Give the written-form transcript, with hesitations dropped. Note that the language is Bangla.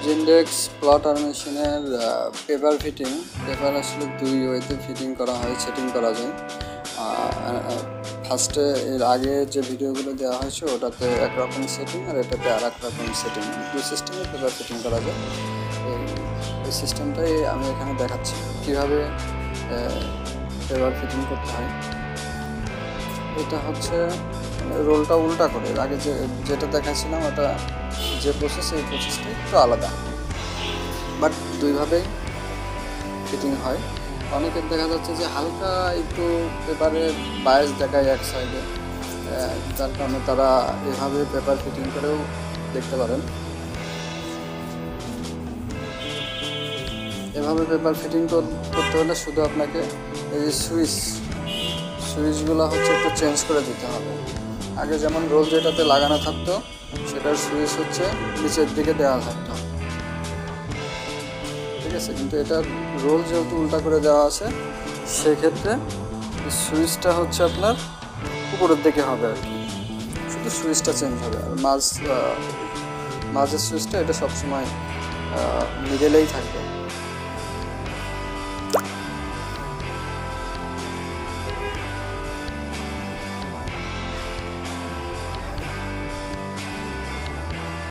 জিন্ডেক্স প্লটার মেশিনের পেপার ফিটিং। পেপার আসলে দুই ওয়েতে ফিটিং করা হয়, সেটিং করা যায়। ফার্স্টে এর আগে যে ভিডিওগুলো দেওয়া হয়েছে ওটাতে একরকম সেটিং আর এটাতে আর এক রকম সেটিং, দুই সিস্টেমে পেপার ফিটিং করা যায়। এই সিস্টেমটাই আমি এখানে দেখাচ্ছি কীভাবে পেপার ফিটিং করতে হয়। এটা হচ্ছে রোলটা উল্টা করে, আগে যেটা দেখাচ্ছিলাম ওটা যে প্রসেস, এই প্রসেসটা একটু আলাদা, বাট দুইভাবেই ফিটিং হয়। অনেকের দেখা যাচ্ছে যে হালকা একটু পেপারে বায়াস দেখায় এক সাইডে, যার কারণে তারা এভাবে পেপার ফিটিং করেও দেখতে পারেন। এভাবে পেপার ফিটিং করতে হলে শুধু আপনাকে এই যে সুইচগুলো হচ্ছে একটু চেঞ্জ করে দিতে হবে। আগে যেমন রোল যেটাতে লাগানো থাকতো সেটার সুইচ হচ্ছে নিচের দিকে দেওয়া থাকতো, ঠিক আছে, কিন্তু এটার রোল যেহেতু উল্টা করে দেওয়া আছে সেক্ষেত্রে সুইচটা হচ্ছে আপনার উপরের দিকে হবে আর কি, শুধু সুইচটা চেঞ্জ হবে। আর মাঝের সুইচটা এটা সবসময় মিডলেই থাকবে।